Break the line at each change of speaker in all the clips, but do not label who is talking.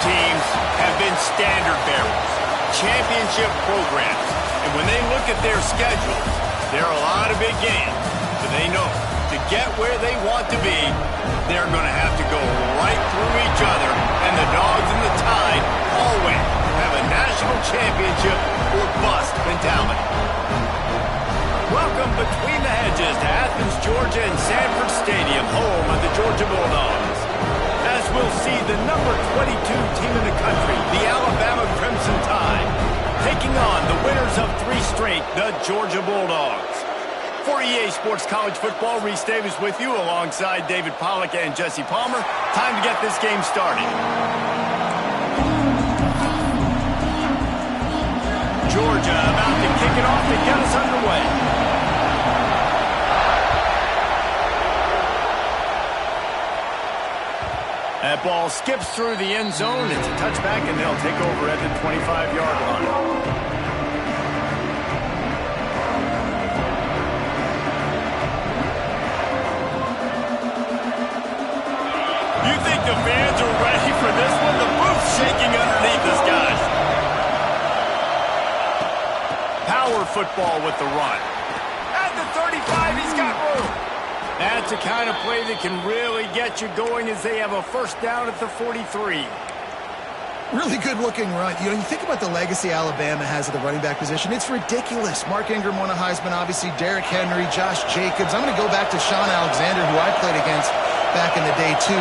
teams have been standard bearers, championship programs. And when they look at their schedules, there are a lot of big games. But they know to get where they want to be, they're going to have to go right through each other. And the Dogs and the Tide always have a national championship or bust mentality. Welcome between the hedges to Athens, Georgia and Sanford Stadium, home of the Georgia Bulldogs. As we'll see the number 22 team in the country, the Alabama Crimson Tide, taking on the winners of 3 straight, the Georgia Bulldogs. For EA Sports College Football, Reese Davis with you alongside David Pollack and Jesse Palmer. Time to get this game started. Georgia about to kick it off and get us underway. That ball skips through the end zone. It's a touchback, and they'll take over at the 25-yard line. You think the fans are ready for this one? The booth's shaking underneath us, guys. Power football with the run. At the 35, he's got room. That's the kind of play that can really get you going as they have a first down at the 43.
Really good-looking run. You know, you think about the legacy Alabama has at the running back position. It's ridiculous. Mark Ingram won a Heisman, obviously. Derrick Henry, Josh Jacobs. I'm going to go back to Sean Alexander, who I played against back in the day, too.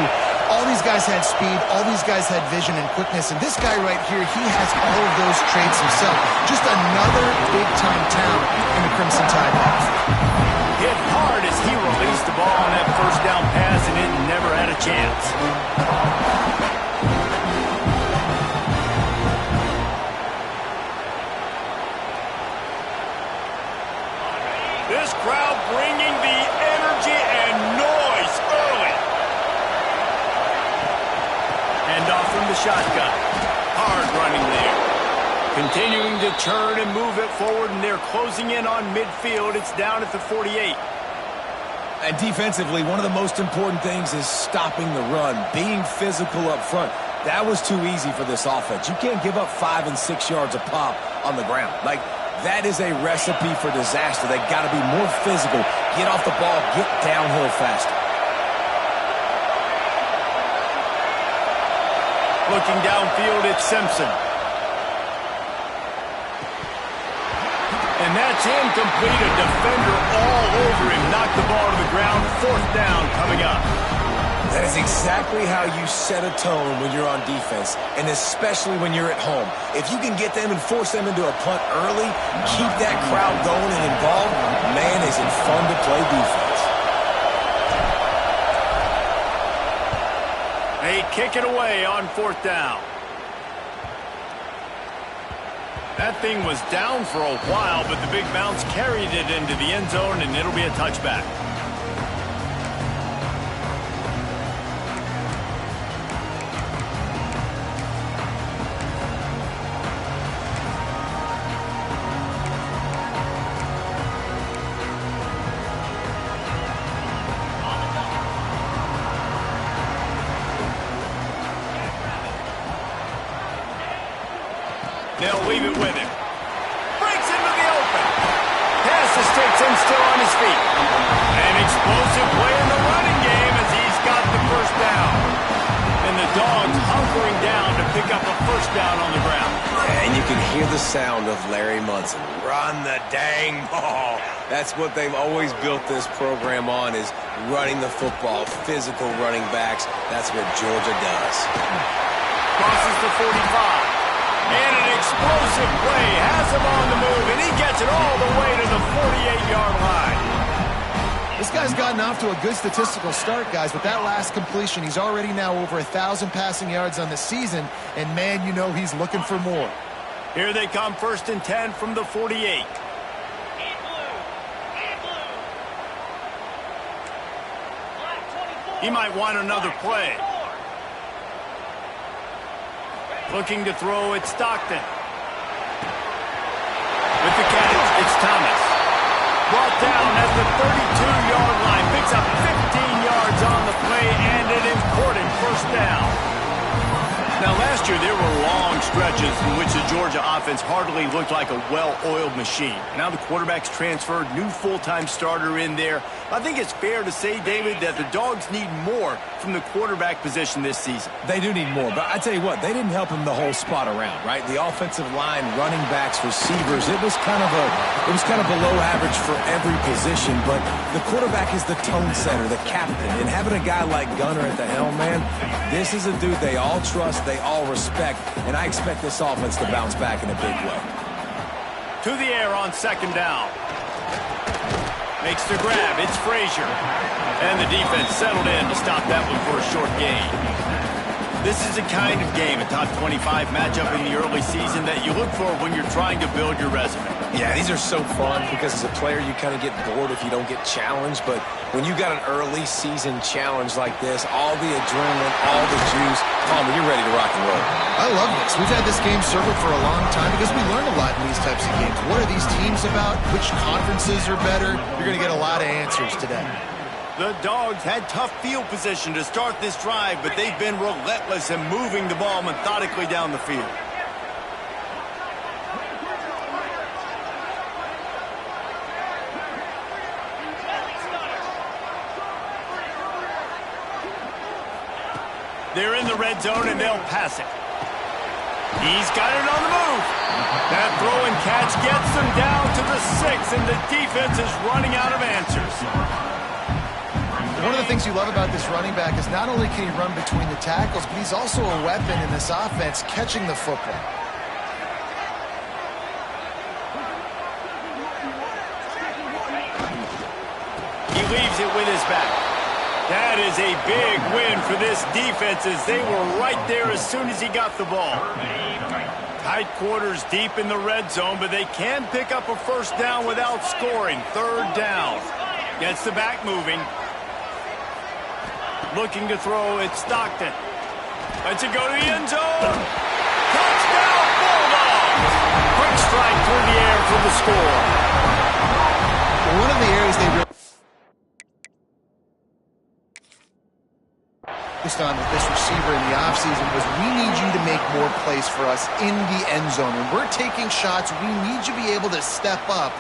All these guys had speed. All these guys had vision and quickness. And this guy right here, he has all of those traits himself. Just another big-time talent in the Crimson Tide box.
Hit hard as he released the ball on that first down pass, and it never had a chance. This crowd bringing the energy and noise early. And off from the shotgun. Hard running there. Continuing to turn and move it forward, and they're closing in on midfield. It's down at the 48.
And defensively, one of the most important things is stopping the run, being physical up front. That was too easy for this offense. You can't give up 5 and 6 yards a pop on the ground. Like, that is a recipe for disaster. They got to be more physical, get off the ball, get downhill faster.
Looking downfield, it's Simpson. And that's incomplete. A defender all over him. Knocked the ball to the ground. 4th down coming up.
That is exactly how you set a tone when you're on defense, and especially when you're at home. If you can get them and force them into a punt early, keep that crowd going and involved, man, is it fun to play defense.
They kick it away on 4th down. That thing was down for a while, but the big bounce carried it into the end zone, and it'll be a touchback. They'll leave it with him. Breaks into the open. Passes takes him still on his feet. An explosive play in the running game as he's got the first down. And the Dogs hunkering down to pick up a first down on the ground.
And you can hear the sound of Larry Munson. Run the dang ball. That's what they've always built this program on, is running the football, physical running backs. That's what Georgia does.
Crosses the 45. And an explosive play has him on the move, and he gets it all the way to the 48-yard line.
This guy's gotten off to a good statistical start, guys. With that last completion, he's already now over 1,000 passing yards on the season, and man, you know he's looking for more.
Here they come, 1st and 10 from the 48. He might want another play. Looking to throw, it's Stockton. With the catch, it's Thomas. Brought down at the 32-yard line. Picks up 15 yards on the play and an important first down. Now, last year, there were long stretches in which the Georgia offense hardly looked like a well-oiled machine. Now the quarterback's transferred, new full-time starter in there. I think it's fair to say, David, that the Dogs need more from the quarterback position this season.
They do need more, but I tell you what, they didn't help him the whole spot around, right? The offensive line, running backs, receivers, it was kind of below average for every position, but the quarterback is the tone setter, the captain, and having a guy like Gunner at the helm, man, this is a dude they all trust, they all respect, and I expect this offense to bounce back in a big way.
To the air on second down. Makes the grab. It's Frazier. And the defense settled in to stop that one for a short gain. This is the kind of game, a top 25 matchup in the early season, that you look for when you're trying to build your resume.
Yeah, these are so fun because as a player you kind of get bored if you don't get challenged, but when you got an early season challenge like this, all the adrenaline, all the juice, Palmer, you're ready to rock and roll.
I love this. We've had this game circled for a long time because we learn a lot in these types of games. What are these teams about? Which conferences are better? You're going to get a lot of answers today.
The Dogs had tough field position to start this drive, but they've been relentless in moving the ball methodically down the field. They're in the red zone, and they'll pass it. He's got it on the move. That throw and catch gets them down to the 6, and the defense is running out of answers.
One of the things you love about this running back is not only can he run between the tackles, but he's also a weapon in this offense catching the football.
He leaves it with his back. That is a big win for this defense as they were right there as soon as he got the ball. Tight quarters deep in the red zone, but they can pick up a first down without scoring. Third down. Gets the back moving. Looking to throw, it's Stockton. Lets it go to the end zone. Touchdown, Bulldogs! Quick strike through the air for the score.
One of the areas they really focused on with this receiver in the offseason was we need you to make more plays for us in the end zone. When we're taking shots, we need you to be able to step up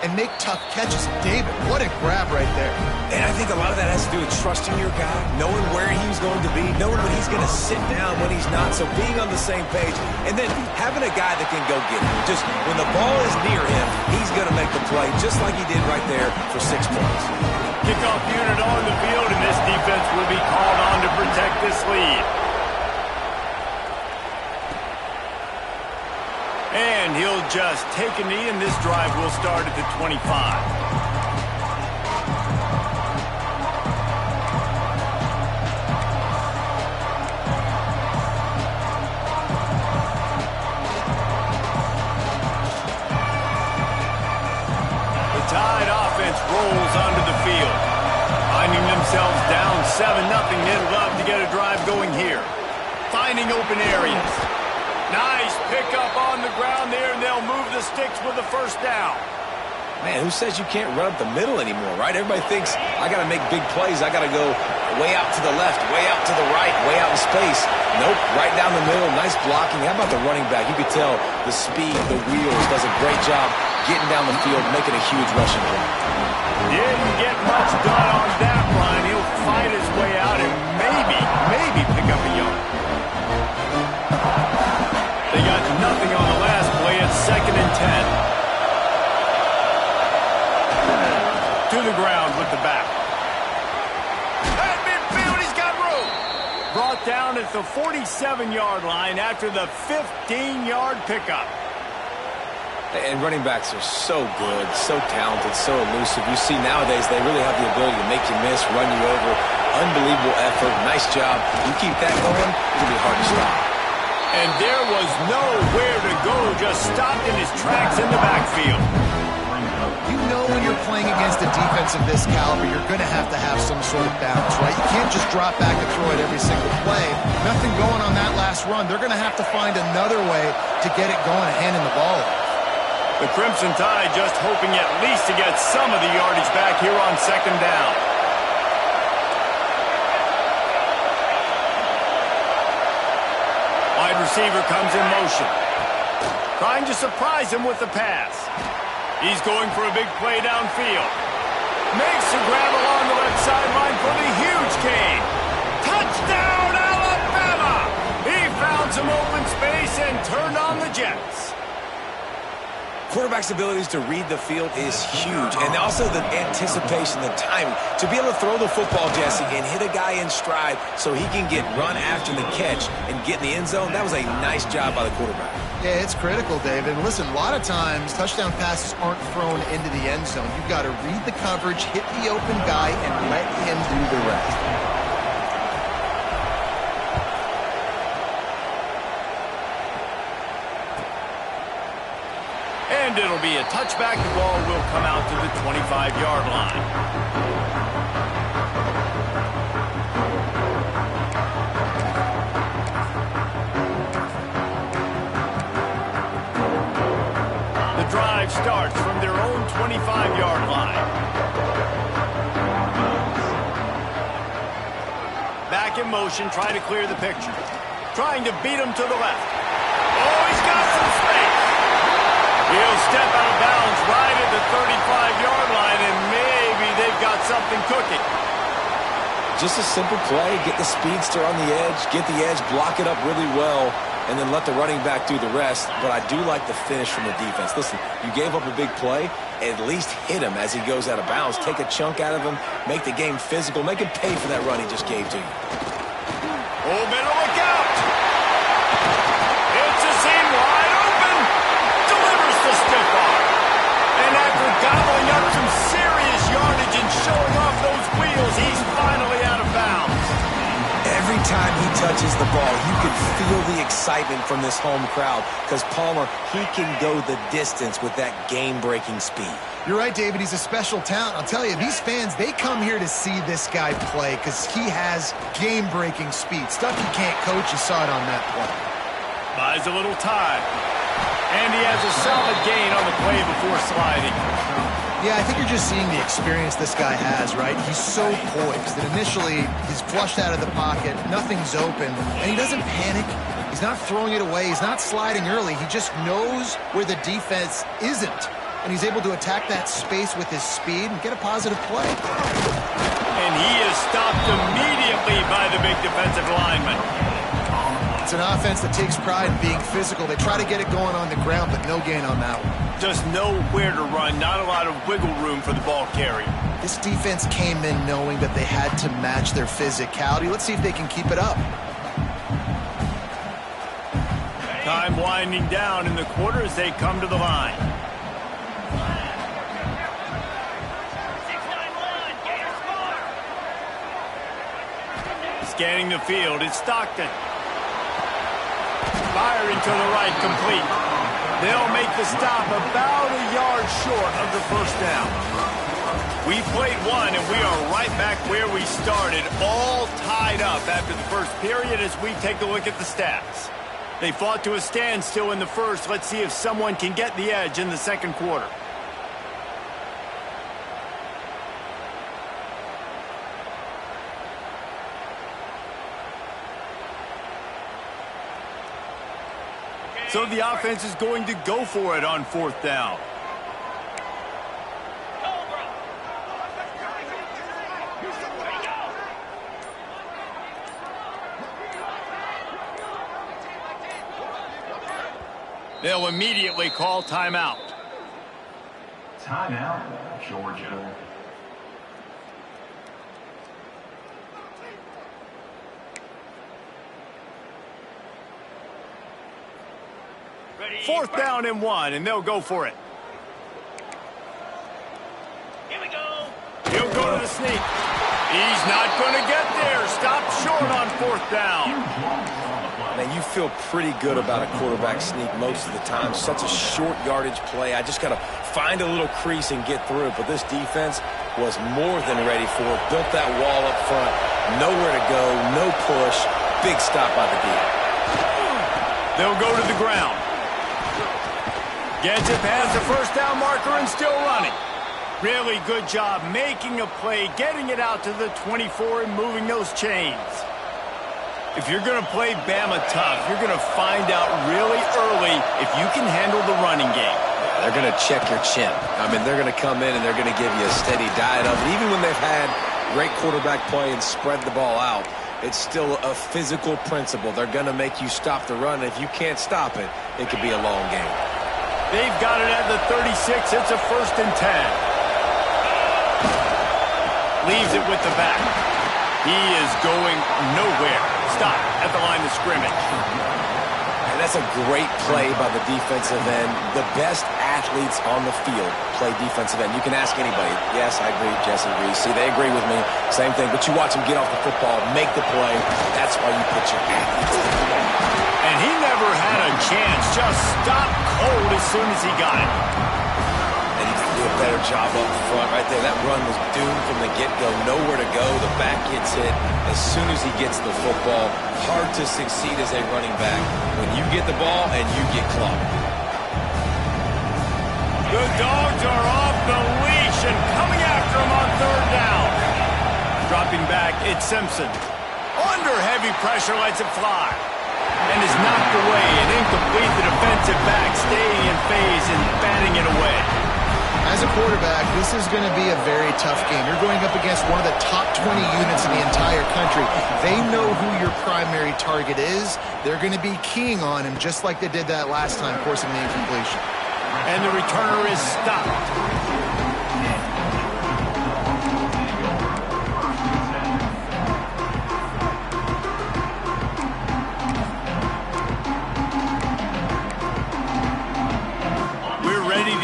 and make tough catches. David, what a grab right there.
And I think a lot of that has to do with trusting your guy, knowing where he's going to be, knowing when he's going to sit down, when he's not, so being on the same page, and then having a guy that can go get him. Just when the ball is near him, he's going to make the play, just like he did right there for 6 points.
Kickoff unit on the field, and this defense will be called on to protect this lead. And he'll just take a knee, and this drive will start at the 25. The Tide offense rolls onto the field. Finding themselves down 7-0, they'd love to get a drive going here. Finding open areas. Nice pickup on the ground there, and they'll move the sticks with the first down.
Man, who says you can't run up the middle anymore, right? Everybody thinks, I got to make big plays. I got to go way out to the left, way out to the right, way out in space. Nope, right down the middle, nice blocking. How about the running back? You could tell the speed, the wheels, does a great job getting down the field, making a huge rushing play.
Didn't get much done on that line. He'll fight his way out and maybe pick up a yard. They got nothing on the last play. It's 2nd and 10. To the ground with the back. At midfield, he's got room. Brought down at the 47-yard line after the 15-yard pickup.
And running backs are so good, so talented, so elusive. You see nowadays they really have the ability to make you miss, run you over. Unbelievable effort. Nice job. You keep that going, it'll be hard to stop.
And there was nowhere to go, just stopped in his tracks in the backfield.
You know when you're playing against a defense of this caliber, you're going to have some sort of balance, right? You can't just drop back and throw it every single play. Nothing going on that last run. They're going to have to find another way to get it going and handing the ball off.
The Crimson Tide just hoping at least to get some of the yardage back here on 2nd down. receiver comes in motion. Trying to surprise him with the pass. He's going for a big play downfield. Makes the grab along the left sideline for the huge gain. Touchdown, Alabama! He found some open space and turned on the Jets.
Quarterback's abilities to read the field is huge, and also the anticipation, the timing. To be able to throw the football, Jesse, and hit a guy in stride so he can get run after the catch and get in the end zone, that was a nice job by the quarterback.
Yeah, it's critical, David. Listen, a lot of times touchdown passes aren't thrown into the end zone. You've got to read the coverage, hit the open guy, and let him do the rest.
And it'll be a touchback. The ball will come out to the 25-yard line. The drive starts from their own 25-yard line. Back in motion, try to clear the picture. Trying to beat him to the left. Oh, he's got some space. He'll step out of bounds right at the 35-yard line, and maybe they've got something cooking.
Just a simple play, get the speedster on the edge, get the edge, block it up really well, and then let the running back do the rest. But I do like the finish from the defense. Listen, you gave up a big play, at least hit him as he goes out of bounds. Take a chunk out of him, make the game physical, make him pay for that run he just gave to you.
Oh, better look out! It's a seam wide open! Delivers the stiff arm. And after gobbling up some serious yardage and showing off those wheels, he's finally out of bounds.
Every time he touches the ball, you can feel the excitement from this home crowd because Palmer, he can go the distance with that game-breaking speed.
You're right, David. He's a special talent. I'll tell you, these fans, they come here to see this guy play because he has game-breaking speed. Stuff you can't coach. You saw it on that play.
Buys a little time. And he has a solid gain on the play before sliding.
Yeah, I think you're just seeing the experience this guy has, right? He's so poised that initially he's flushed out of the pocket, nothing's open, and he doesn't panic. He's not throwing it away. He's not sliding early. He just knows where the defense isn't, and he's able to attack that space with his speed and get a positive play.
And he is stopped immediately by the big defensive lineman.
It's an offense that takes pride in being physical. They try to get it going on the ground, but no gain on that one.
Just nowhere to run, not a lot of wiggle room for the ball carrier.
This defense came in knowing that they had to match their physicality. Let's see if they can keep it up.
Time winding down in the quarter as they come to the line. Scanning the field, it's Stockton. Firing to the right, complete. They'll make the stop about a yard short of the first down. We played one, and we are right back where we started, all tied up after the first period as we take a look at the stats. They fought to a standstill in the first. Let's see if someone can get the edge in the second quarter. So the offense is going to go for it on fourth down. They'll immediately call timeout.
Timeout, Georgia.
Fourth down and 1, and they'll go for it.
Here we go.
He'll go to the sneak. He's not going to get there. Stop short on fourth down.
Man, you feel pretty good about a quarterback sneak most of the time. Such a short yardage play. I just got to find a little crease and get through it. But this defense was more than ready for it. Built that wall up front. Nowhere to go. No push. Big stop by the D.
They'll go to the ground. Gets it past the first down marker and still running. Really good job making a play, getting it out to the 24 and moving those chains. If you're going to play Bama tough, you're going to find out really early if you can handle the running game.
They're going to check your chin. I mean, they're going to come in and they're going to give you a steady diet of it. Even when they've had great quarterback play and spread the ball out, it's still a physical principle. They're going to make you stop the run. If you can't stop it, it could be a long game.
They've got it at the 36. It's a 1st and 10. Leaves it with the back. He is going nowhere. Stop at the line of scrimmage.
And that's a great play by the defensive end. The best athletes on the field play defensive end. You can ask anybody. Yes, I agree. Jesse agrees. See, they agree with me. Same thing. But you watch them get off the football, make the play. That's why you put your athletes in the game.
And he never had a chance. Just stopped cold as soon as he got it.
And he can do a better job up front right there. That run was doomed from the get-go. Nowhere to go. The back gets hit as soon as he gets the football. Hard to succeed as a running back when you get the ball and you get clocked.
The Dogs are off the leash and coming after him on 3rd down. Dropping back, it's Simpson. Under heavy pressure, lets it fly. And is knocked away and incomplete. The defensive back staying in phase and batting it away.
As a quarterback, this is going to be a very tough game. You're going up against one of the top 20 units in the entire country. They know who your primary target is. They're going to be keying on him just like they did that last time, forcing the incompletion.
And the returner is stopped.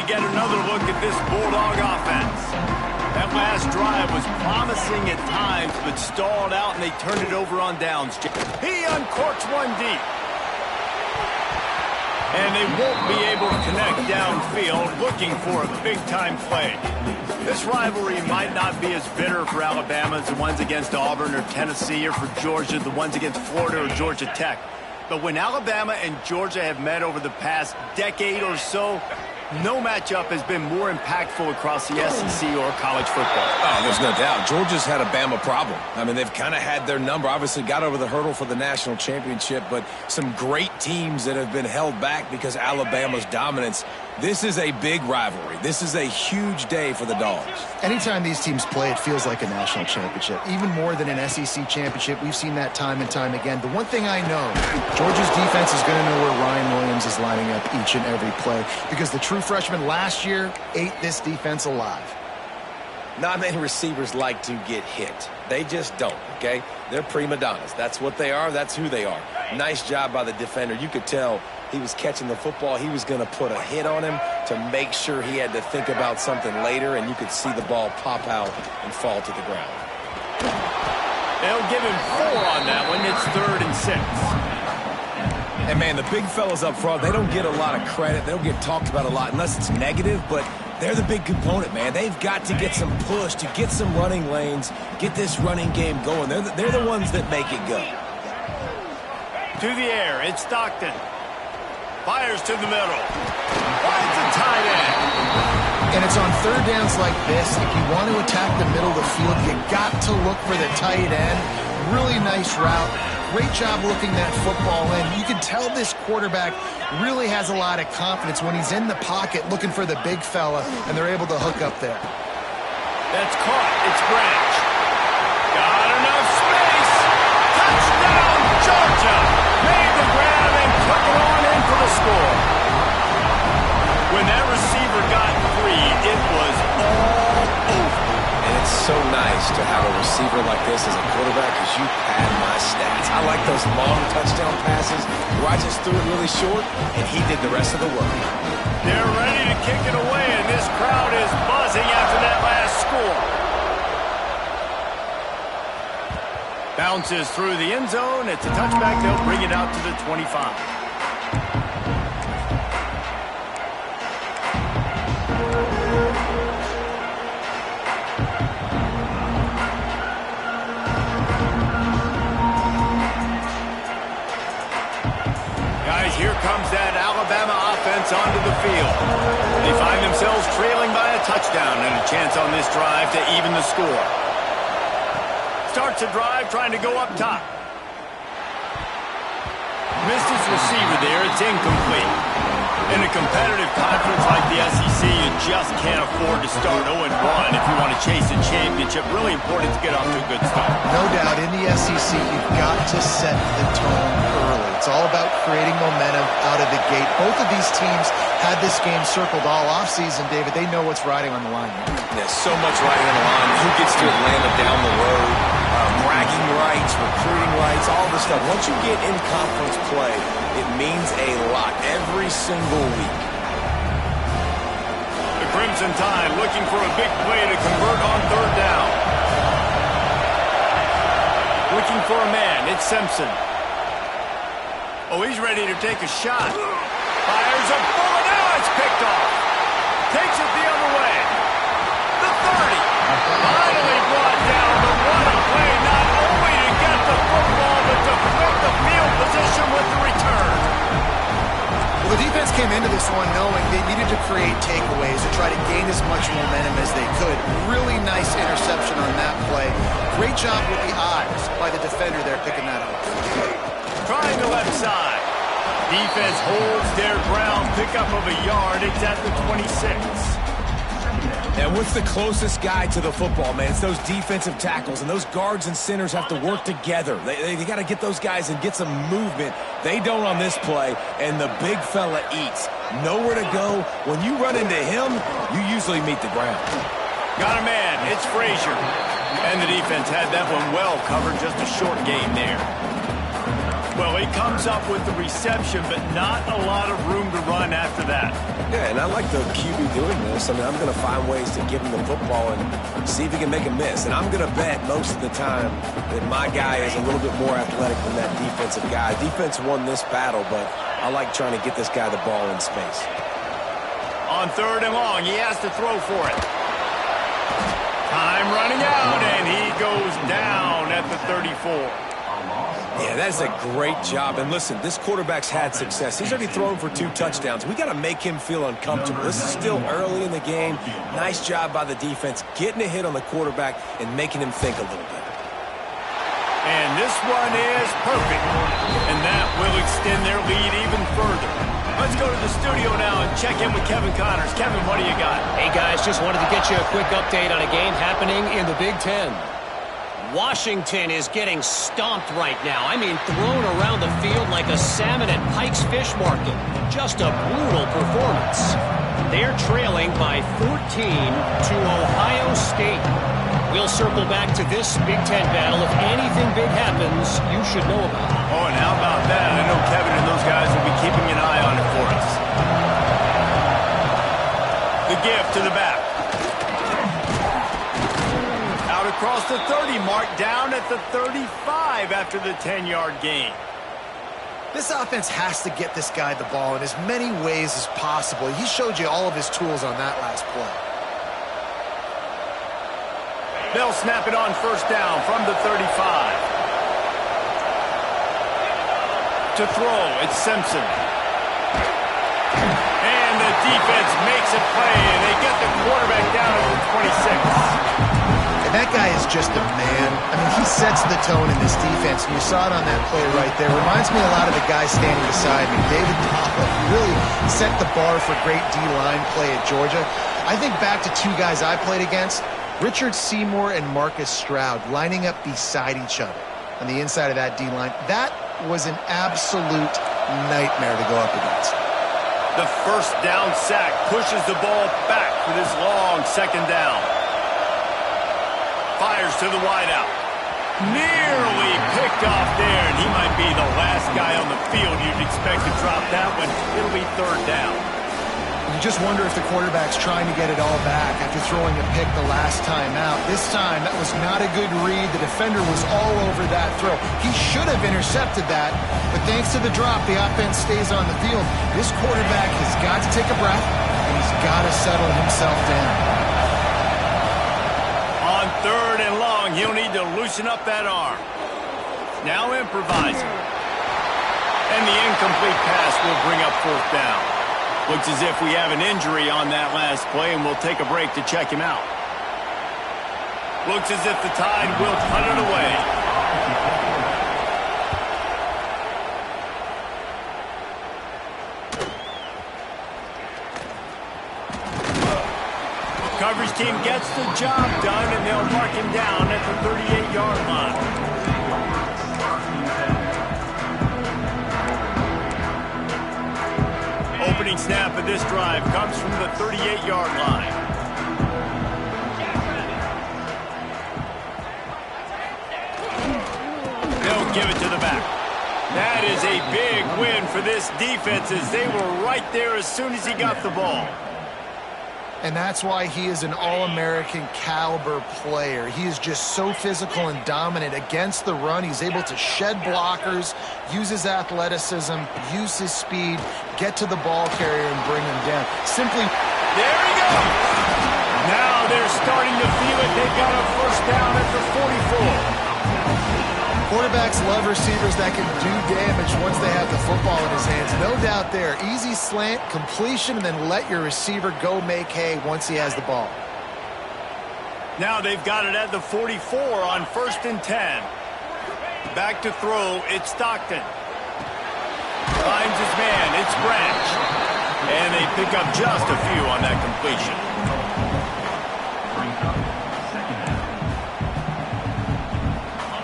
Get another look at this Bulldog offense. That last drive was promising at times, but stalled out, and they turned it over on downs. He uncorks one deep. And they won't be able to connect downfield, looking for a big-time play. This rivalry might not be as bitter for Alabama as the ones against Auburn or Tennessee, or for Georgia, the ones against Florida or Georgia Tech. But when Alabama and Georgia have met over the past decade or so, no matchup has been more impactful across the SEC or college football.
Oh, there's no doubt. Georgia's had a Bama problem. I mean, they've kind of had their number. Obviously got over the hurdle for the national championship, but some great teams that have been held back because Alabama's dominance. This is a big rivalry. This is a huge day for the Dogs.
Anytime these teams play, it feels like a national championship. Even more than an SEC championship. We've seen that time and time again. The one thing I know, Georgia's defense is going to know where Ryan Williams is lining up each and every play, because the true freshman last year ate this defense alive.
Not many receivers like to get hit. They just don't, okay? They're prima donnas. That's what they are. That's who they are. Nice job by the defender. You could tell he was catching the football. He was going to put a hit on him to make sure he had to think about something later, and you could see the ball pop out and fall to the ground.
They'll give him 4 on that one. It's 3rd and 6.
And, man, the big fellas up front, they don't get a lot of credit. They don't get talked about a lot unless it's negative, but they're the big component, man. They've got to get some push, to get some running lanes, get this running game going. They're the ones that make it go.
To the air, it's Stockton. Fires to the middle. Finds a tight end.
And it's on 3rd downs like this. If you want to attack the middle of the field, you got to look for the tight end. Really nice route. Great job looking that football in. You can tell this quarterback really has a lot of confidence when he's in the pocket looking for the big fella, and they're able to hook up there.
That's caught. It's Branch. Got enough space. Touchdown, Georgia. Made the grab and took it on in for the score. When that receiver got free, it was all over.
And it's so nice to have a receiver like this as a quarterback, because you pad my stats. I like those long touchdown passes where I just threw it really short, and he did the rest of the work.
They're ready to kick it away, and this crowd is buzzing after that last score. Bounces through the end zone. It's a touchback. They'll bring it out to the 25. Here comes that Alabama offense onto the field. They find themselves trailing by a touchdown and a chance on this drive to even the score. Starts a drive trying to go up top. Missed his receiver there. It's incomplete. In a competitive conference like the SEC, you just can't afford to start 0-1 if you want to chase a championship. Really important to get off to a good start.
No doubt, in the SEC, you've got to set the tone early. It's all about creating momentum out of the gate. Both of these teams had this game circled all offseason, David. They know what's riding on the line here.
There's so much riding on the line. Who gets to Atlanta down the road? Bragging rights, recruiting rights, all this stuff. Once you get in conference play, it means a lot every single week.
The Crimson Tide looking for a big play to convert on third down. Looking for a man. It's Simpson. Oh, he's ready to take a shot. Fires a bullet. Now it's picked off. Takes it the other way. The 30. Finally brought down. But what a play. Not only to get the football, but to flip the field position with the return.
Well, the defense came into this one knowing they needed to create takeaways to try to gain as much momentum as they could. Really nice interception on that play. Great job with the eyes by the defender there picking that up.
Trying the left side. Defense holds their ground. Pickup of a yard. It's at the 26.
And what's the closest guy to the football, man? It's those defensive tackles, and those guards and centers have to work together. They got to get those guys and get some movement. They don't on this play, and the big fella eats. Nowhere to go. When you run into him, you usually meet the ground.
Got a man. It's Frazier. And the defense had that one well covered. Just a short gain there. Well, he comes up with the reception, but not a lot of room to run after that.
Yeah, and I like the QB doing this. I mean, I'm going to find ways to give him the football and see if he can make a miss. And I'm going to bet most of the time that my guy is a little bit more athletic than that defensive guy. Defense won this battle, but I like trying to get this guy the ball in space.
On third and long, he has to throw for it. Time running out, and he goes down at the 34.
Yeah, that's a great job. And listen, this quarterback's had success. He's already thrown for 2 touchdowns. We got to make him feel uncomfortable. This is still early in the game. Nice job by the defense, getting a hit on the quarterback and making him think a little bit.
And this one is perfect. And that will extend their lead even further. Let's go to the studio now and check in with Kevin Connors. Kevin, what do you got?
Hey, guys, just wanted to get you a quick update on a game happening in the Big Ten. Washington is getting stomped right now. I mean, thrown around the field like a salmon at Pike's Fish Market. Just a brutal performance. They're trailing by 14 to Ohio State. We'll circle back to this Big Ten battle. If anything big happens, you should know about it.
Oh, and how about that? I know Kevin and those guys will be keeping an eye on it for us. The give to the back. Across the 30 mark, down at the 35 after the 10-yard gain.
This offense has to get this guy the ball in as many ways as possible. He showed you all of his tools on that last play.
They'll snap it on first down from the 35. To throw, it's Simpson. And the defense makes a play, and they get the quarterback down at the 26.
And that guy is just a man. I mean, he sets the tone in this defense, and you saw it on that play right there. Reminds me a lot of the guy standing beside me. David Pollack really set the bar for great D-line play at Georgia. I think back to 2 guys I played against, Richard Seymour and Marcus Stroud, lining up beside each other on the inside of that D-line. That was an absolute nightmare to go up against.
The first down sack pushes the ball back for this long second down. Fires to the wideout. Nearly picked off there, and he might be the last guy on the field you'd expect to drop that one. It'll be third down.
You just wonder if the quarterback's trying to get it all back after throwing a pick the last time out. This time, that was not a good read. The defender was all over that throw. He should have intercepted that, but thanks to the drop, the offense stays on the field. This quarterback has got to take a breath, and he's got to settle himself down.
Third and long, he'll need to loosen up that arm. Now improvising. And the incomplete pass will bring up fourth down. Looks as if we have an injury on that last play, and we'll take a break to check him out. Looks as if the Tide will cut it away. Coverage team gets the job done, and they'll mark him down at the 38-yard line. Opening snap of this drive comes from the 38-yard line. They'll give it to the back. That is a big win for this defense as they were right there as soon as he got the ball.
And that's why he is an All-American caliber player. He is just so physical and dominant against the run. He's able to shed blockers, use his athleticism, use his speed, get to the ball carrier and bring him down. Simply,
there he goes. Now they're starting to feel it. They've got a first down at the 44.
Quarterbacks love receivers that can do damage once they have the football in his hands. No doubt there. Easy slant, completion, and then let your receiver go make hay once he has the ball.
Now they've got it at the 44 on 1st and 10. Back to throw, it's Stockton. Finds his man, it's Branch. And they pick up just a few on that completion.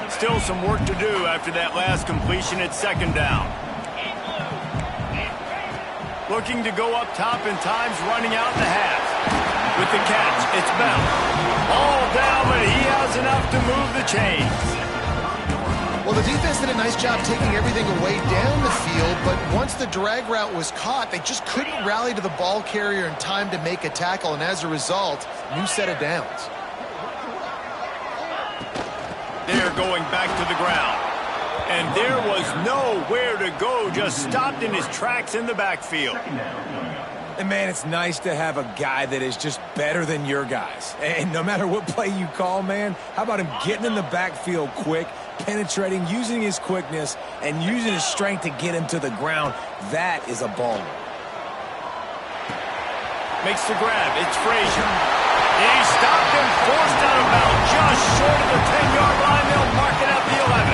Still some work to do after that last completion at 2nd down. Looking to go up top in times, running out in the half. With the catch, it's Bell. All down, but he has enough to move the chains.
Well, the defense did a nice job taking everything away down the field, but once the drag route was caught, they just couldn't rally to the ball carrier in time to make a tackle, and as a result, new set of downs.
They're going back to the ground. And there was nowhere to go, just stopped in his tracks in the backfield.
And, man, it's nice to have a guy that is just better than your guys. And no matter what play you call, man, how about him getting in the backfield quick, penetrating, using his quickness, and using his strength to get him to the ground? That is a baller.
Makes the grab. It's Frazier. He stopped and forced out of bounds just short of the 10-yard line. They'll mark it at the 11.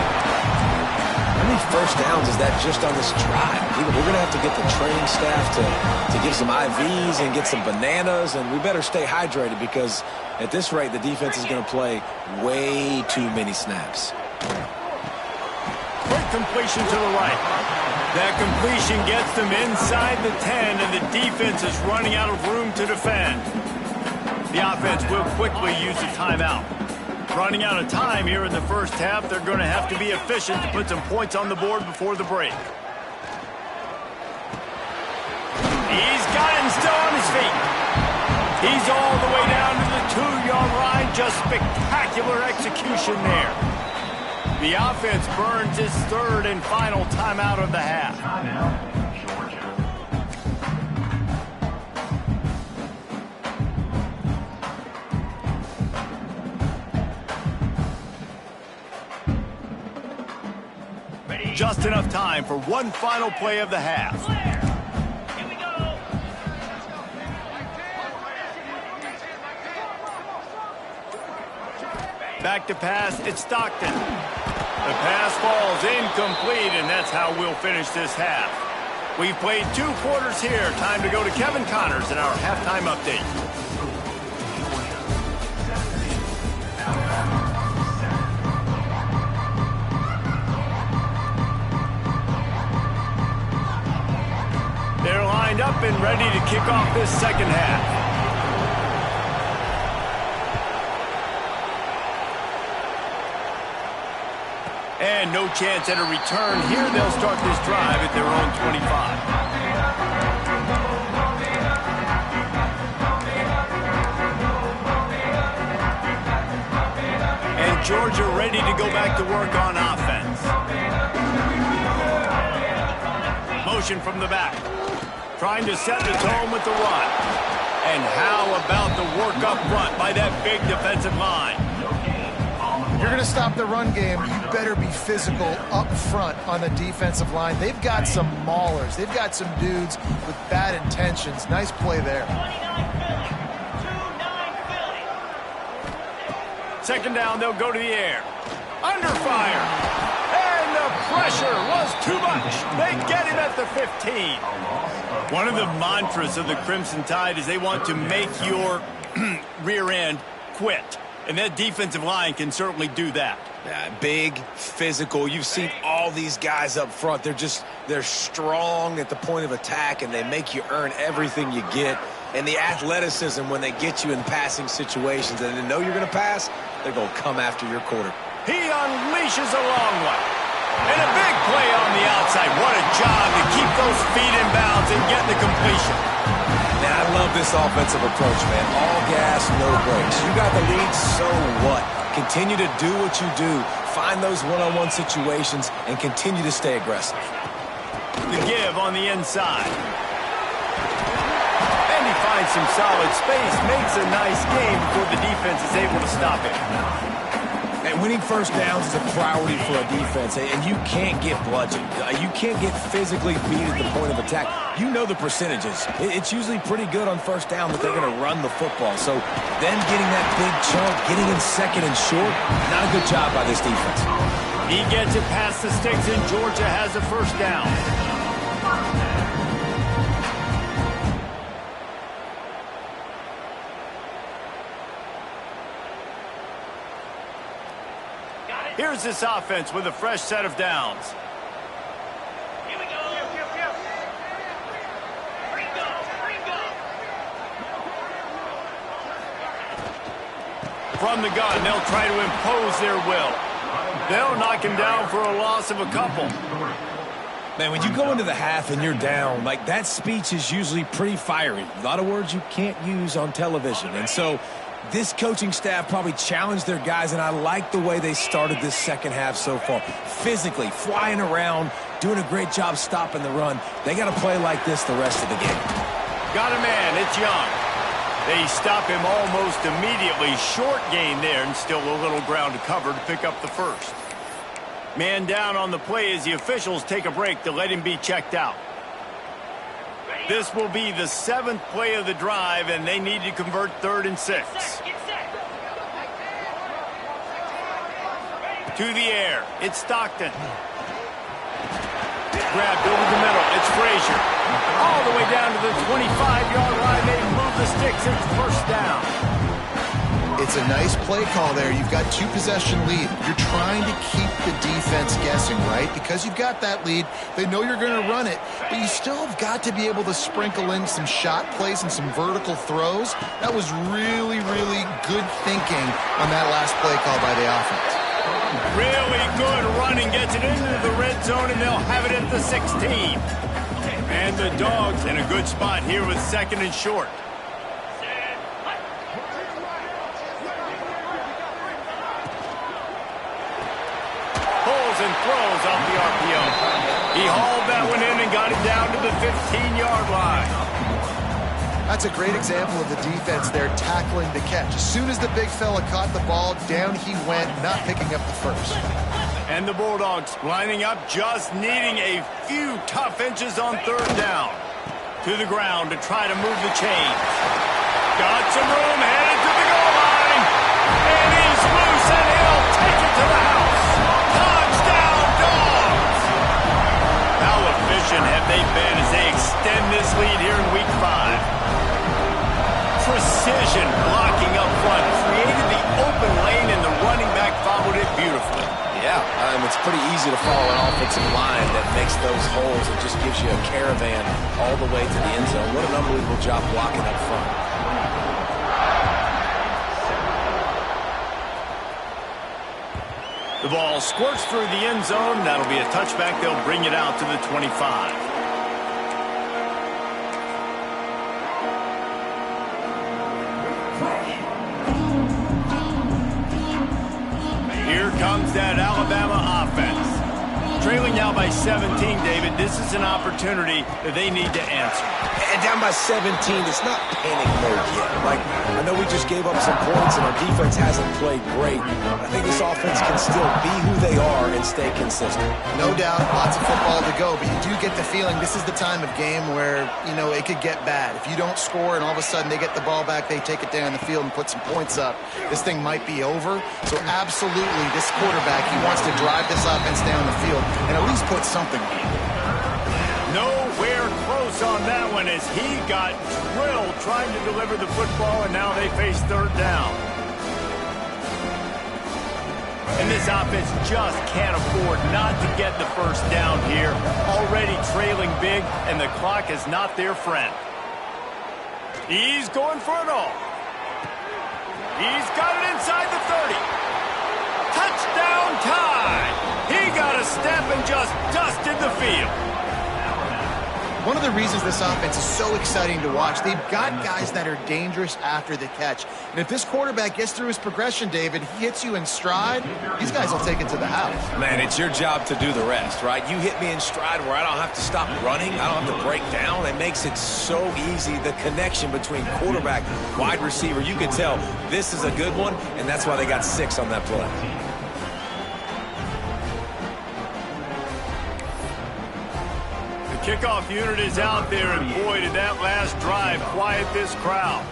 How many first downs is that just on this drive? We're going to have to get the training staff to give some IVs and get some bananas, and we better stay hydrated because at this rate, the defense is going to play way too many snaps.
Quick completion to the right. That completion gets them inside the 10, and the defense is running out of room to defend. The offense will quickly use a timeout. Running out of time here in the first half, they're going to have to be efficient to put some points on the board before the break. He's got him still on his feet. He's all the way down to the 2-yard line. Just spectacular execution there. The offense burns its 3rd and final timeout of the half. Just enough time for one final play of the half.
Here we go.
Back to pass, it's Stockton. The pass falls incomplete, and that's how we'll finish this half. We've played 2 quarters here. Time to go to Kevin Connors in our halftime update. They're lined up and ready to kick off this second half. And no chance at a return here. They'll start this drive at their own 25. And Georgia ready to go back to work on offense. Motion from the back. Trying to set the tone with the run. And how about the work up front by that big defensive line?
If you're going to stop the run game, you better be physical up front on the defensive line. They've got some maulers. They've got some dudes with bad intentions. Nice play there.
29 Philly. 2-9 Philly.
Second down, they'll go to the air. Under fire. And the pressure was too much. They get him at the 15. One of the mantras of the Crimson Tide is they want to make your rear end quit. And that defensive line can certainly do that.
Yeah, big, physical. You've seen all these guys up front. They're strong at the point of attack, and they make you earn everything you get. And the athleticism when they get you in passing situations and they know you're going to pass, they're going to come after your quarter.
He unleashes a long one. And a big play on the outside. What a job to keep those feet in bounds and get the completion.
Man, I love this offensive approach, man. All gas, no brakes. You got the lead, so what? Continue to do what you do. Find those one-on-one situations and continue to stay aggressive.
The give on the inside. And he finds some solid space. Makes a nice game before the defense is able to stop him.
And winning first downs is a priority for a defense, and you can't get bludgeoned. You can't get physically beat at the point of attack. You know the percentages. It's usually pretty good on first down that they're going to run the football. So them getting that big chunk, getting in second and short, not a good job by this defense.
He gets it past the sticks, and Georgia has a first down. Here's this offense with a fresh set of downs.
Here we go. Bring go.
From the gun, they'll try to impose their will. They'll knock him down for a loss of a couple.
Man, when you go into the half and you're down, like that speech is usually pretty fiery. A lot of words you can't use on television. And so this coaching staff probably challenged their guys, and I like the way they started this second half so far. Physically, flying around, doing a great job stopping the run. They got to play like this the rest of the game.
Got a man, it's Young. They stop him almost immediately. Short gain there, and still a little ground to cover to pick up the first. Man down on the play as the officials take a break to let him be checked out. This will be the 7th play of the drive, and they need to convert 3rd and 6.
Get set.
To the air, it's Stockton. Grabbed over the middle, it's Frazier. All the way down to the 25-yard line, they move the sticks, it's first down.
It's a nice play call there. You've got 2-possession lead. You're trying to keep the defense guessing, right? Because you've got that lead, they know you're going to run it, but you still have got to be able to sprinkle in some shot plays and some vertical throws. That was really, really good thinking on that last play call by the offense.
Really good running, gets it into the red zone, and they'll have it at the 16. And the Dogs in a good spot here with 2nd and short. And throws off the RPO. He hauled that one in and got it down to the 15-yard line.
That's a great example of the defense there tackling the catch. As soon as the big fella caught the ball, down he went, not picking up the first.
And the Bulldogs lining up, just needing a few tough inches on 3rd down. To the ground to try to move the chains. Got some room, headed to the goal line. And he's loose, and he'll take it to the house. How efficient have they been as they extend this lead here in Week 5? Precision blocking up front, created the open lane, and the running back followed it beautifully.
Yeah, it's pretty easy to follow an offensive line that makes those holes and just gives you a caravan all the way to the end zone. What an unbelievable job blocking up front.
The ball squirts through the end zone. That'll be a touchback. They'll bring it out to the 25. Here comes that Alabama offense. Trailing now by 17, David. This is an opportunity that they need to answer.
And down by 17, it's not panic mode yet. Like, I know we just gave up some points and our defense hasn't played great. I think this offense can still be who they are and stay consistent.
No doubt, lots of football to go, but you do get the feeling this is the time of game where, it could get bad. If you don't score and all of a sudden they get the ball back, they take it down the field and put some points up, this thing might be over. So absolutely, this quarterback, he wants to drive this offense down the field and at least put something on it.
Nowhere close on that one as he got drilled trying to deliver the football, and now they face third down. And this offense just can't afford not to get the first down here. Already trailing big, and the clock is not their friend. He's going for it all. He's got it inside the 30. Touchdown time! He got a step and just dusted the field.
One of the reasons this offense is so exciting to watch, they've got guys that are dangerous after the catch. And if this quarterback gets through his progression, David, he hits you in stride, these guys will take it to the house.
Man, it's your job to do the rest, right? You hit me in stride where I don't have to stop running. I don't have to break down. It makes it so easy. The connection between quarterback, wide receiver, you can tell this is a good one, and that's why they got 6 on that play.
Kickoff unit is out there, and boy, did that last drive quiet this crowd.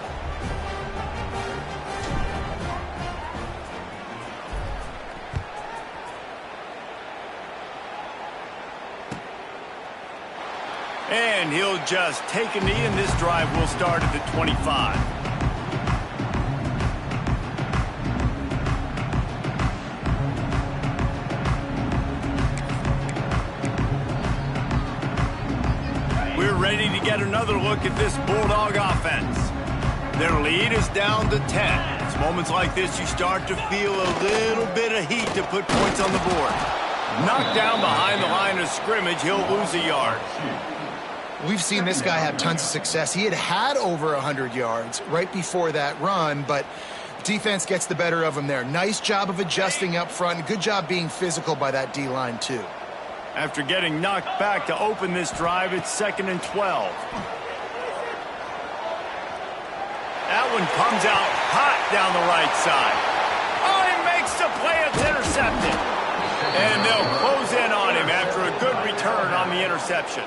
And he'll just take a knee, and this drive will start at the 25. Ready to get another look at this Bulldog offense. Their lead is down to 10. It's moments like this you start to feel a little bit of heat to put points on the board. Knocked down behind the line of scrimmage, he'll lose a yard.
We've seen this guy have tons of success. He had over 100 yards right before that run, but defense gets the better of him there. Nice job of adjusting up front. Good job being physical by that D-line, too.
After getting knocked back to open this drive, it's 2nd and 12. That one comes out hot down the right side. Oh, he makes the play. It's intercepted. And they'll close in on him after a good return on the interception.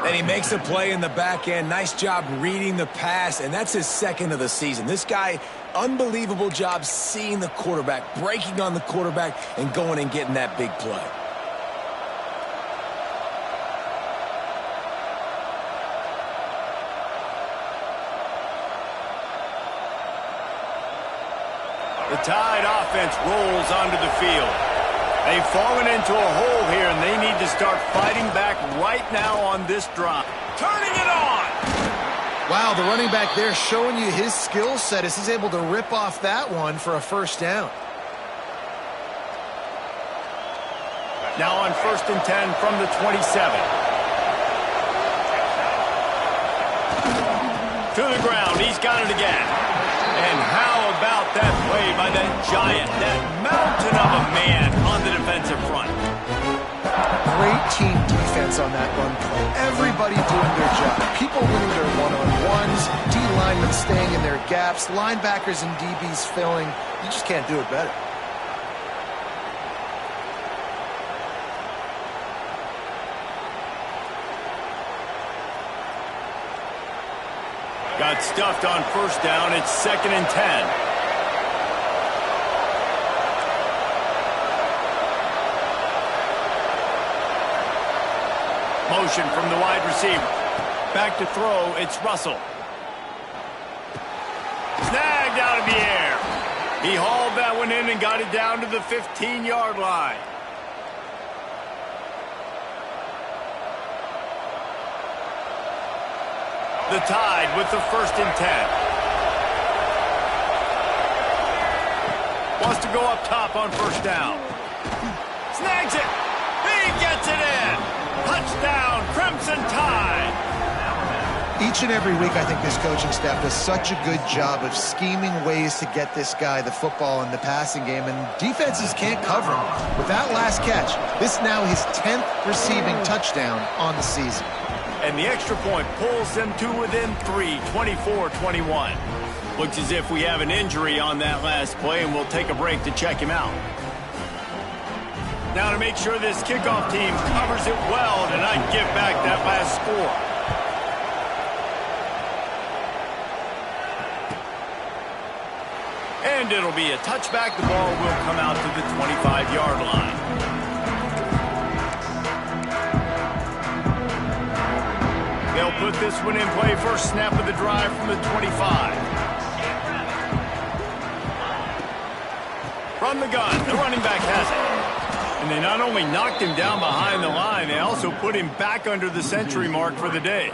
And he makes a play in the back end. Nice job reading the pass, and that's his 2nd of the season. This guy, unbelievable job seeing the quarterback, breaking on the quarterback, and going and getting that big play.
The Tide offense rolls onto the field. They've fallen into a hole here, and they need to start fighting back right now on this drive. Turning it on!
Wow, the running back there showing you his skill set as he's able to rip off that one for a first down.
Now on 1st and 10 from the 27. To the ground, he's got it again. And how about that play by that giant, that mountain of a man on the defensive front?
Great team defense on that run play. Everybody doing their job. People winning their one-on-ones, D-linemen staying in their gaps, linebackers and DBs filling. You just can't do it better.
Got stuffed on 1st down. It's 2nd and 10. Motion from the wide receiver. Back to throw. It's Russell. Snagged out of the air. He hauled that one in and got it down to the 15-yard line. The Tide with the 1st and 10. Wants to go up top on 1st down. Snags it. He gets it in. Touchdown, Crimson Tide.
Each and every week, I think this coaching staff does such a good job of scheming ways to get this guy the football in the passing game, and defenses can't cover him. With that last catch, this now his 10th receiving touchdown on the season.
And the extra point pulls them to within 3, 24-21. Looks as if we have an injury on that last play, and we'll take a break to check him out. Now to make sure this kickoff team covers it well to not give back that last score. And it'll be a touchback. The ball will come out to the 25-yard line. They'll put this one in play first snap of the drive from the 25. From the gun, the running back has it. And they not only knocked him down behind the line, they also put him back under the century mark for the day.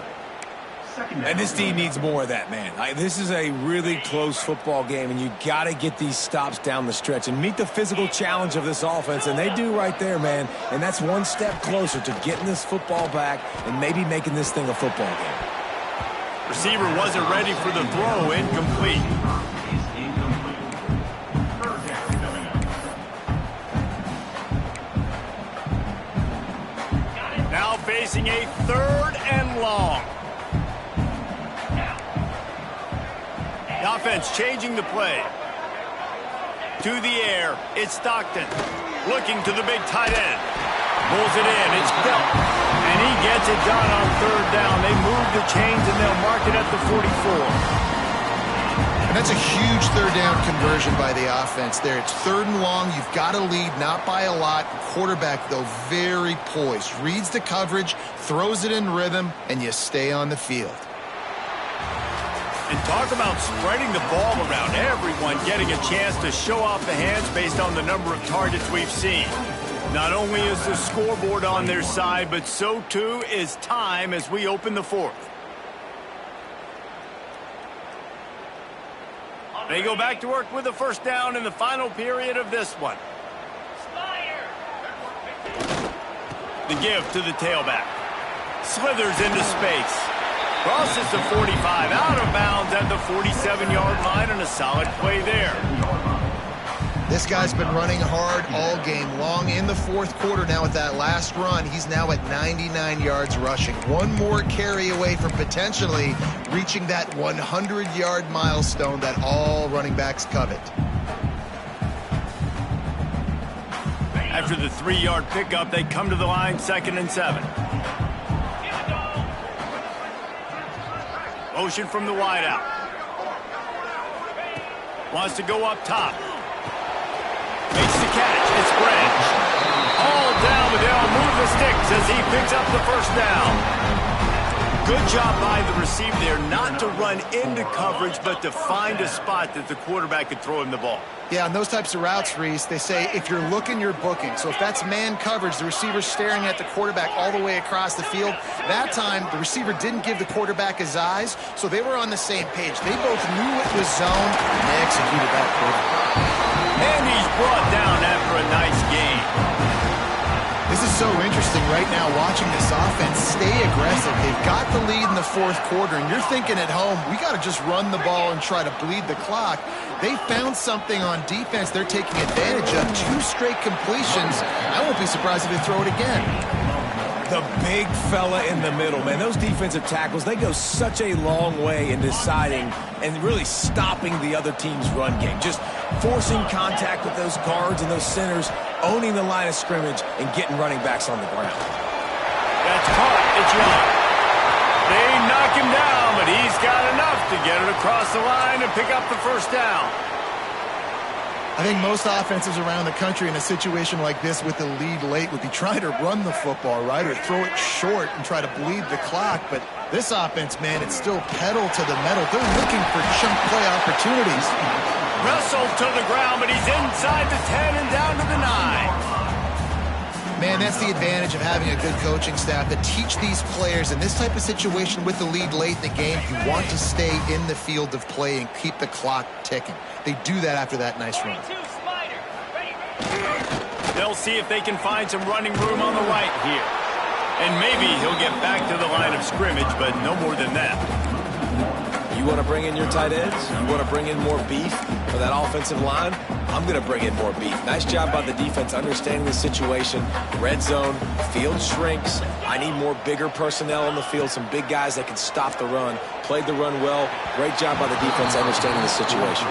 And this team needs more of that, man. This is a really close football game, and you got to get these stops down the stretch and meet the physical challenge of this offense, and they do right there, man. And that's one step closer to getting this football back and maybe making this thing a football game.
Receiver wasn't ready for the throw, incomplete. Now facing a 3rd and long. The offense changing the play. To the air, it's Stockton. Looking to the big tight end. Pulls it in, it's Belt. And he gets it done on 3rd down. They move the chains and they'll mark it at the 44.
And that's a huge 3rd down conversion by the offense there. It's 3rd and long. You've got to lead, not by a lot. Quarterback, though, very poised. Reads the coverage, throws it in rhythm, and you stay on the field.
And talk about spreading the ball around. Everyone getting a chance to show off the hands based on the number of targets we've seen. Not only is the scoreboard on their side, but so too is time as we open the 4th. They go back to work with a 1st down in the final period of this one. The give to the tailback. Slithers into space. Crosses the 45, out of bounds at the 47-yard line, and a solid play there.
This guy's been running hard all game long. In the 4th quarter now with that last run, he's now at 99 yards rushing. One more carry away from potentially reaching that 100-yard milestone that all running backs covet.
After the 3-yard pickup, they come to the line 2nd and 7. Motion from the wideout. Wants to go up top. Makes the catch. It's Branch. All down, but they'll move the sticks as he picks up the 1st down. Good job by the receiver there not to run into coverage, but to find a spot that the quarterback could throw him the ball.
Yeah, on those types of routes, Reese, they say if you're looking, you're booking. So if that's man coverage, the receiver's staring at the quarterback all the way across the field. That time, the receiver didn't give the quarterback his eyes, so they were on the same page. They both knew it was zone, and they executed that quarterback.
And he's brought down after a nice gain.
This is so interesting right now watching this offense stay aggressive. They've got the lead in the 4th quarter, and you're thinking at home, we got to just run the ball and try to bleed the clock. They found something on defense they're taking advantage of. 2 straight completions. I won't be surprised if they throw it again.
The big fella in the middle, man. Those defensive tackles, they go such a long way in deciding and really stopping the other team's run game. Just forcing contact with those guards and those centers, owning the line of scrimmage, and getting running backs on the ground.
That's caught. It's Young. They knock him down, but he's got enough to get it across the line and pick up the 1st down.
I think most offenses around the country in a situation like this with the lead late would be trying to run the football, right, or throw it short and try to bleed the clock. But this offense, man, it's still pedal to the metal. They're looking for chunk play opportunities.
Wrestled to the ground, but he's inside the 10 and down to the 9.
Man, that's the advantage of having a good coaching staff that teach these players in this type of situation with the lead late in the game, you want to stay in the field of play and keep the clock ticking. They do that after that nice run.
They'll see if they can find some running room on the right here. And maybe he'll get back to the line of scrimmage, but no more than that.
You want to bring in your tight ends? You want to bring in more beef for that offensive line? I'm going to bring in more beef. Nice job by the defense understanding the situation. Red zone, field shrinks. I need more bigger personnel on the field, some big guys that can stop the run. Played the run well. Great job by the defense understanding the situation.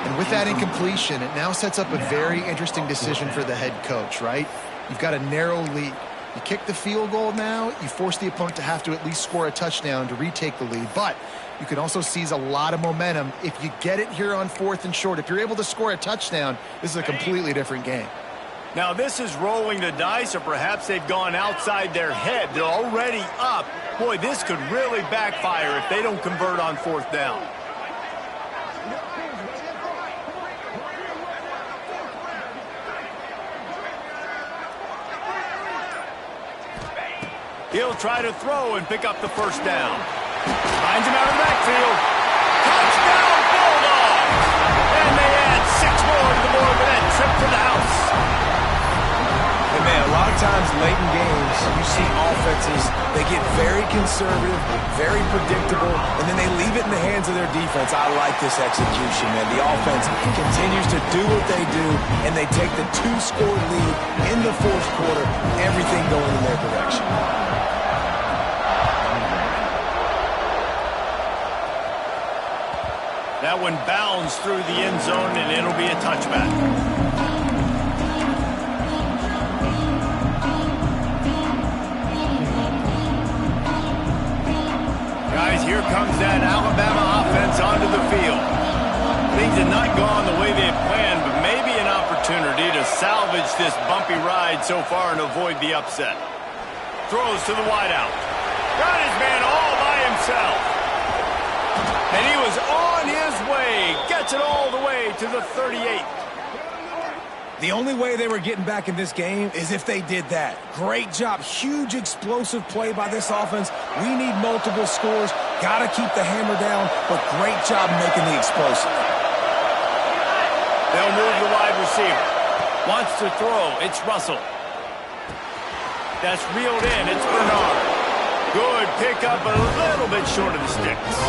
And with that incompletion, it now sets up a very interesting decision for the head coach, right? You've got a narrow lead. You kick the field goal now, you force the opponent to have to at least score a touchdown to retake the lead. But you can also seize a lot of momentum if you get it here on 4th and short. If you're able to score a touchdown, this is a completely different game.
Now this is rolling the dice, or perhaps they've gone outside their head. They're already up. Boy, this could really backfire if they don't convert on 4th down. He'll try to throw and pick up the first down. Finds him out of the backfield. Touchdown, Bulldogs! And they add 6 more to the board with that trip to the house.
And man, a lot of times late in games, you see offenses, they get very conservative, very predictable, and then they leave it in the hands of their defense. I like this execution, man. The offense continues to do what they do, and they take the 2-score lead in the 4th quarter, everything going in their direction.
That one bounds through the end zone, and it'll be a touchback. Guys, here comes that Alabama offense onto the field. Things have not gone the way they had planned, but maybe an opportunity to salvage this bumpy ride so far and avoid the upset. Throws to the wideout. Got his man all by himself. And he was on his way. Gets it all the way to the 38.
The only way they were getting back in this game is if they did that. Great job. Huge explosive play by this offense. We need multiple scores. Got to keep the hammer down, but great job making the explosive.
They'll move the wide receiver. Wants to throw. It's Russell. That's reeled in. It's Bernard. Good pickup, but a little bit short of the sticks.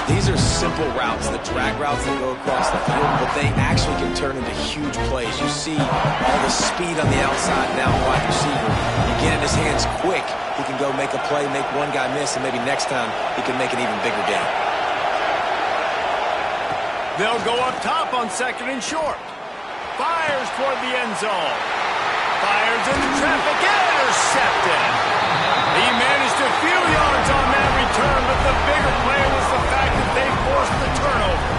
These are simple routes, the drag routes that go across the field, but they actually can turn into huge plays. You see all the speed on the outside now, wide receiver. You get in his hands quick, he can go make a play, make one guy miss, and maybe next time he can make an even bigger game.
They'll go up top on 2nd and short. Fires toward the end zone. Fires into traffic, intercepted. He managed a few yards on that return, but the bigger play was the fact that they forced the turnover.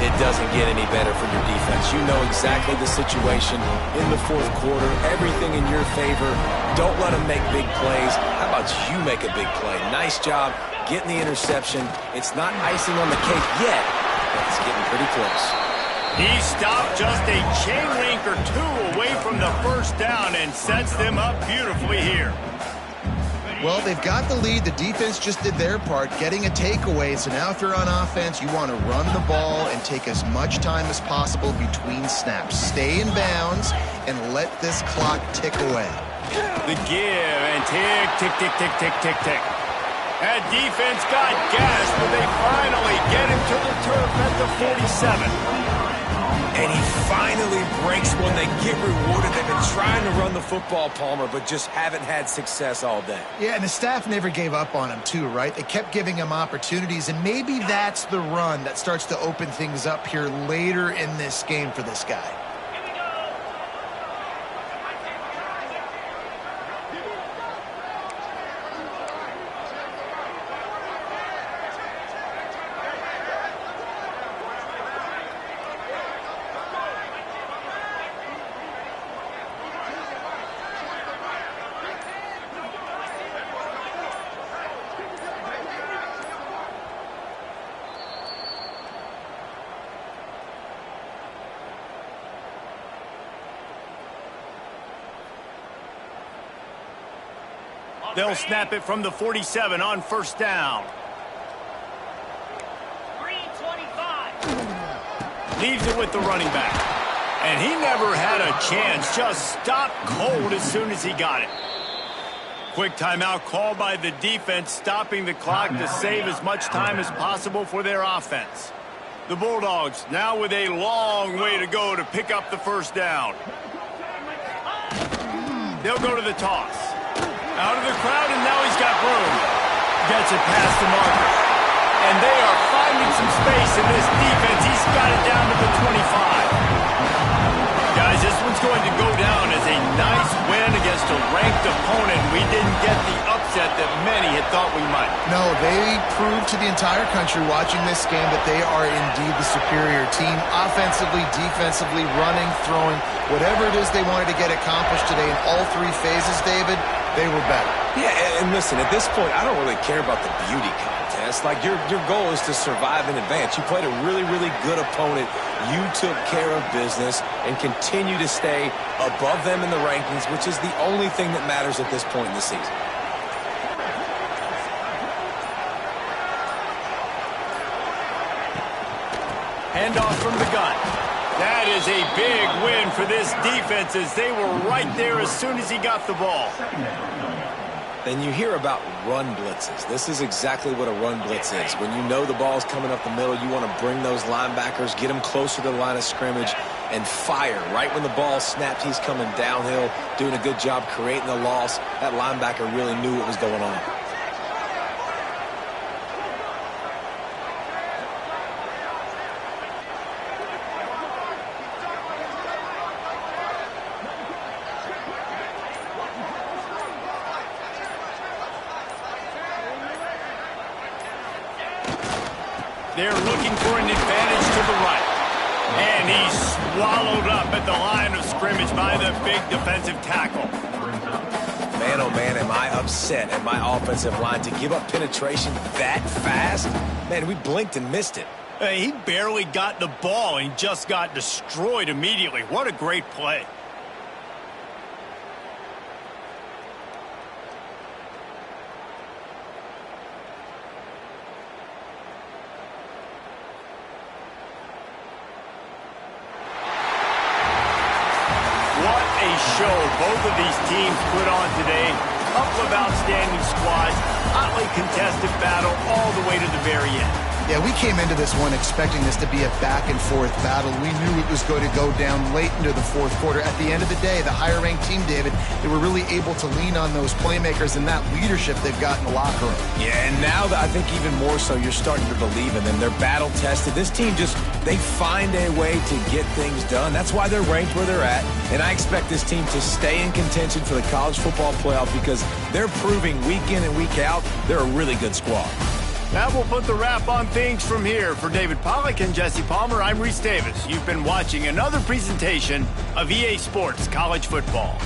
It doesn't get any better for your defense. You know exactly the situation in the 4th quarter, everything in your favor. Don't let them make big plays. How about you make a big play? Nice job getting the interception. It's not icing on the cake yet, but it's getting pretty close.
He stopped just a chain link or 2 away from the first down and sets them up beautifully here.
Well, they've got the lead. The defense just did their part, getting a takeaway. So now if you're on offense, you want to run the ball and take as much time as possible between snaps. Stay in bounds and let this clock tick away.
The give and tick, tick, tick, tick, tick, tick, tick. That defense got gassed, but they finally get him to the turf at the 47.
And he finally breaks one. They get rewarded. They've been trying to run the football, Palmer, but just haven't had success all day.
Yeah, and the staff never gave up on him, too, right? They kept giving him opportunities, and maybe that's the run that starts to open things up here later in this game for this guy.
They'll snap it from the 47 on 1st down.
3:25.
Leaves it with the running back. And he never had a chance. Just stopped cold as soon as he got it. Quick timeout called by the defense, stopping the clock to save as much time as possible for their offense. The Bulldogs now with a long way to go to pick up the first down. They'll go to the toss. Out of the crowd, and now he's got room. Gets it past the marker. And they are finding some space in this defense. He's got it down to the 25. Guys, this one's going to go down as a nice win against a ranked opponent. We didn't get the upset that many had thought we might.
No, they proved to the entire country watching this game that they are indeed the superior team. Offensively, defensively, running, throwing, whatever it is they wanted to get accomplished today in all three phases, David, they were better.
Yeah, and listen, at this point, I don't really care about the beauty contest. Like, your goal is to survive in advance. You played a really, really good opponent. You took care of business and continue to stay above them in the rankings, which is the only thing that matters at this point in the season.
Handoff from the gun. That is a big win for this defense as they were right there as soon as he got the ball.
Then you hear about run blitzes. This is exactly what a run blitz is. When you know the ball's coming up the middle, you want to bring those linebackers, get them closer to the line of scrimmage, and fire. Right when the ball snapped, he's coming downhill, doing a good job creating the loss. That linebacker really knew what was going on.
They're looking for an advantage to the right. And he's swallowed up at the line of scrimmage by the big defensive tackle.
Man, oh man, am I upset at my offensive line to give up penetration that fast? Man, we blinked and missed it.
Hey, he barely got the ball and just got destroyed immediately. What a great play. Show both of these teams put on today. Couple of outstanding squads, hotly contested battle all the way to the very end.
Yeah, we came into this one expecting this to be a back-and-forth battle. We knew it was going to go down late into the fourth quarter. At the end of the day, the higher-ranked team, David, they were really able to lean on those playmakers and that leadership they've got in the locker room.
Yeah, and now I think even more so, you're starting to believe in them. They're battle-tested. This team they find a way to get things done. That's why they're ranked where they're at. And I expect this team to stay in contention for the college football playoff because they're proving week in and week out they're a really good squad.
That will put the wrap on things from here. For David Pollack and Jesse Palmer, I'm Reese Davis. You've been watching another presentation of EA Sports College Football.